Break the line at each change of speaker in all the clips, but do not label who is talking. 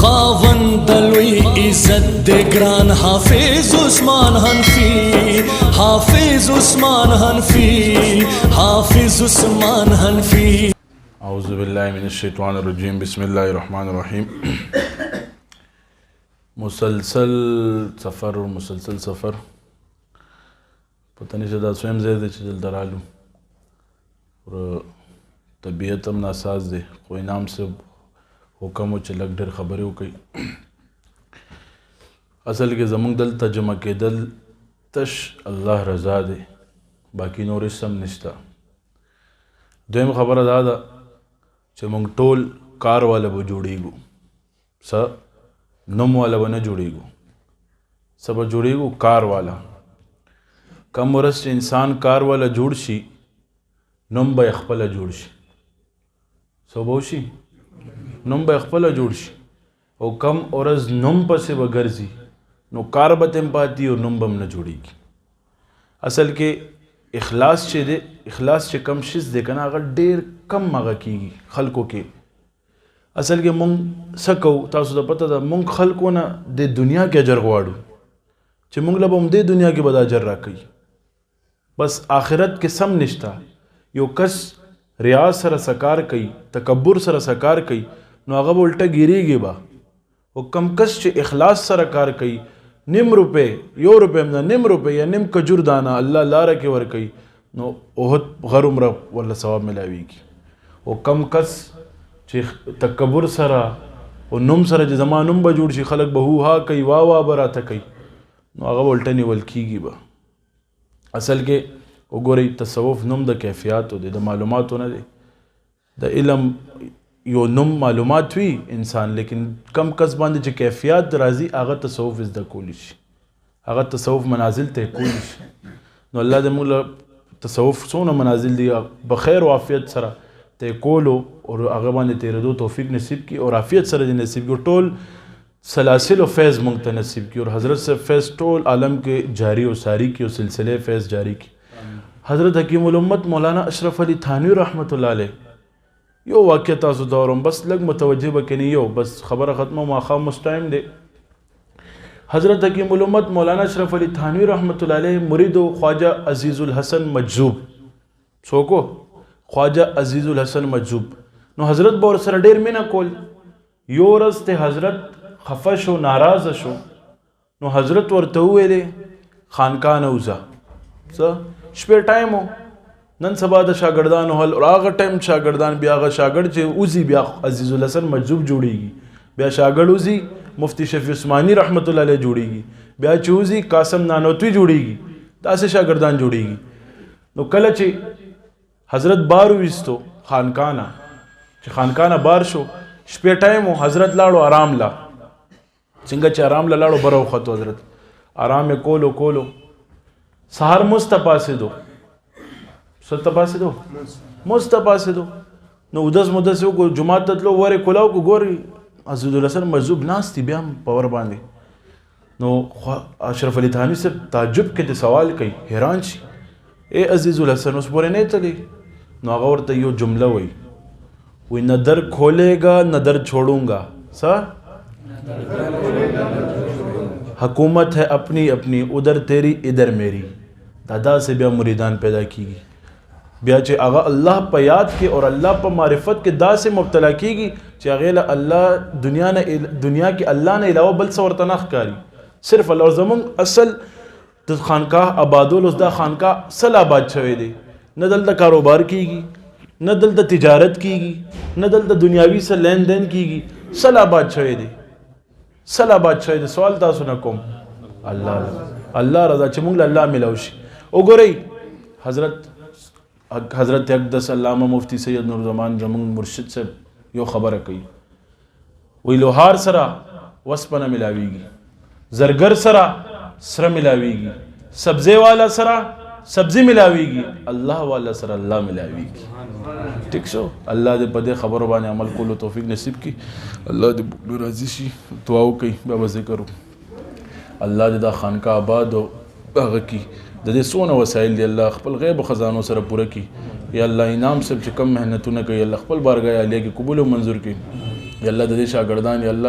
خاوند لوی عزت دے گران حافظ عثمان حنفی، حافظ عثمان حنفی، حافظ عثمان حنفی۔
اعوذ باللہ من الشیطان الرجیم، بسم اللہ الرحمن الرحیم۔ مسلسل سفر پتہ نہیں چدا سویم زیر دے چل درالو اور طبیعت ہم ناساز دے کوئی نام سے حکم و چلک ڈر خبری ہو کئی اصل کے زمانگ دل تجمع کے دل تش اللہ رضا دے باقی نور اسم نشتا۔ دویم خبر ادا دا چھ منگ ٹول کار والا با جوڑی گو سا نم والا با نہ جوڑی گو سب جوڑی گو کار والا۔ کم ورس چھ انسان کار والا جوڑ شی نم با اخپلا جوڑ شی سو بوشی نم با اخپلا جوڑ شی او کم ورس نم پسے با گرزی نو کار بتم پاتی اور نم بم نہ جوڑی گی۔ اصل کے اخلاص چھ دے اخلاص چھ کم شز دے کنا اگر دیر کم مغا کی گی خلقوں کے اصل کے منگ سکو تاسو دا پتہ دا منگ خلقوں نا دے دنیا کے اجر غوارو چھ منگ لبا ہم دے دنیا کے بدا اجر را کئی بس آخرت کے سم نشتا۔ یو کس ریاض سر سکار کئی تکبر سر سکار کئی نو اغا با الٹا گیری گی با وہ کم کس چھ اخلاص سر کار کئی نیم روپے یو روپے امنا نیم روپے یا نیم کجور دانا اللہ لارا کے ور کئی نو اوہت غر عمرہ واللہ ثواب ملاوی کی۔ وہ کم کس چھ تکبر سرا و نم سرا چھ زمان نم با جوڑ شی خلق بہو ہا کئی واہ برا تا کئی نو اغا با الٹا نیول کی گی با۔ اصل کے وہ گو رہی تصوف نم دا کیفیات ہو دے دا معلومات ہو نہ دے دا علم یو نم معلومات ہوئی انسان لیکن کم کس باندے چھ کیفیات رازی آغا تصوف از دا کولیش آغا تصوف منازل تے کولیش نو اللہ دے مولا تصوف سونا منازل دیا بخیر و عافیت سرا تے کولو اور آغا باندے تیرے دو توفیق نصیب کی اور عافیت سرا دی نصیب کی اور ٹول سلاسل و فیض منگتا نصیب کی اور حضرت سے فیض ٹول عالم کے جاری و ساری کی اور سلسلے فیض جاری کی۔ حضرت حکیم الامت مولانا اشرف علی تھانوی رحمۃ اللہ علیہ یو واقعہ تاسو دورم بس لگ متوجہ بکنی یو بس خبر ختم و ماخام مستائم دے۔ حضرت حکیم الامت مولانا اشرف علی تھانوی رحمۃ اللہ علیہ مرید و خواجہ عزیز الحسن مجذوب سوکو خواجہ عزیز الحسن مجذوب نو حضرت بور سر ڈیر میں نہ کول یو رز تے حضرت خفش و ناراض شو نو حضرت ورتوے دے خانقاہ نوزا سا شپیر ٹائم ہو نن سبا دا شاگردان حل اور آغا ٹائم شاگردان بیا آغا شاگرد چے اوزی بیا عزیز الحسن مجذوب جوڑی گی بیا شاگرد اوزی مفتی شفیع عثمانی رحمۃ اللہ علیہ جوڑی گی بیا چوزی قاسم نانوتوی جوڑی گی تا سے شاگردان جوڑی گی نو کل چے حضرت بارو ویستو خانقانا چے خانقانا بار شو شپیر ٹائم ہو حضرت لاڑو آرام لا چنگا چے آرام لا لاڑو برو خطو حضرت آرام میں کولو سہار مستپا سے دو ستپا سے دو مستپا سے دو نو ادس مدس کو جماعت تتلو ورے کلاو کو گوری عزیز الحسن مجذوب ناس تی بیام پاور باندے نو اشرف علی تھانوی سے تعجب کے تے سوال کئی حیران چی اے عزیز الحسن اس پورے نہیں تلے نو آغا ورطا یو جملہ وی نہ در کھولے گا نہ در چھوڑوں گا سا حکومت ہے اپنی اپنی ادھر تیری ادھر میری دادا سے بیا مریدان پیدا کی گی بیا چے آغا اللہ پا یاد کے اور اللہ پا معرفت کے دا سے مبتلا کی گی چے اغیلا اللہ دنیا کے اللہ نے علاوہ بل سورتناخ کاری صرف اللہ اور زمان اصل خانقاہ آبادول اس دا خانقاہ سل آباد چھوئے دے نہ دل دا کاروبار کی گی نہ دل دا تجارت کی گی نہ دل دا دنیاوی سے لین دین کی گی سل آباد چھوئے دے سل آباد چھوئے دے سوال تا سنا کم اللہ رضا چے مونگل اللہ ملاوشی او گو رئی حضرت اقدس علامہ مفتی سید نور زمان رمنگ مرشد سے یو خبر کئی وی لوہار سرا وسپنا ملاوی گی زرگر سرا سر ملاوی گی سبزے والا سرا سبزی ملاوی گی اللہ والا سرا اللہ ملاوی گی ٹھیک شو اللہ دے پدے خبر بانے عمل کولو توفیق نصیب کی اللہ دے بکلو راضی شی دعاو کئی بابا ذکر ہو اللہ دے دا خانقاہ آباد ہو آغا کی دے سونا وسائل دی اللہ خپل غیب و خزانوں سر پورا کی یا اللہ انعام سب چکم محنتوں نہ کئی اللہ خپل بارگاہ علیہ کی قبول و منظور کی یا اللہ دے شاگردان یا اللہ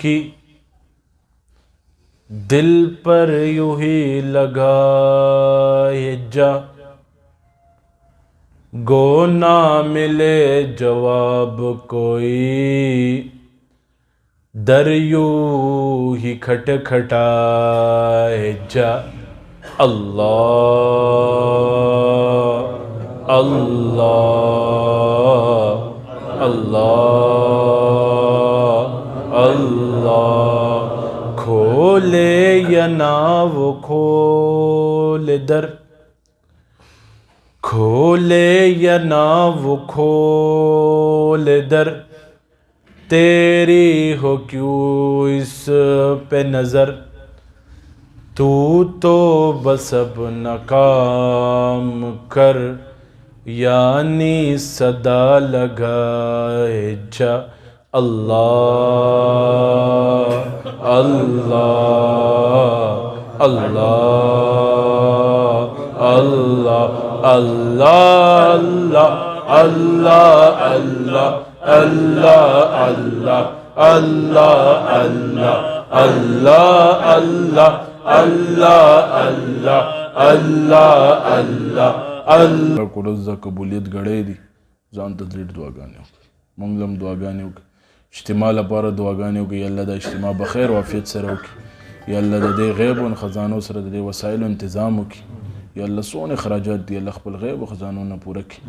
کی دل پر یوں ہی لگائے جا، گو نہ ملے جواب کوئی، در یوں ہی کھٹکھٹائے جا۔ اللہ اللہ اللہ اللہ، کھولے یا نہ وہ کھولے در، کھولے یا نہ وہ کھولے در، تیری ہو کیوں اس پہ نظر، تو بس اپنا کام کر، یعنی صدا لگائے جا۔ اللہ اللہ اللہ اللہ اللہ اللہ اللہ اللہ اللہ اللہ اللہ اللہ اللہ اللہ اللہ اللہ اللہ اللہ کو رزق قبولیت غړې دي ځان ته ډېر دعاګانې وکړه، موږ هم دعاګانې وکړو، اجتماع لپاره دعاګانې وکړو، یا الله دا اجتماع بخیر او عافیت سره وکړي، یا الله د دې غیب او خزانو سره د دې وسایلو تنظیم وکړي، یا الله څونه اخراجات دي الله خپل غیب او خزانو نه پوره کړي،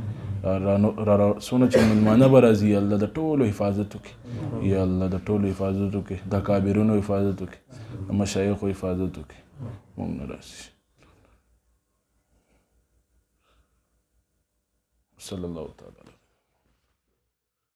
څونه چې مېلمانه به راځي یا الله د ټولو حفاظت وکړي، یا الله د ټولو حفاظت وکړي، د کابرونو حفاظت وکړي، د مشایخو حفاظت وکړي، موږ نه راسي. صلی اللہ تعالی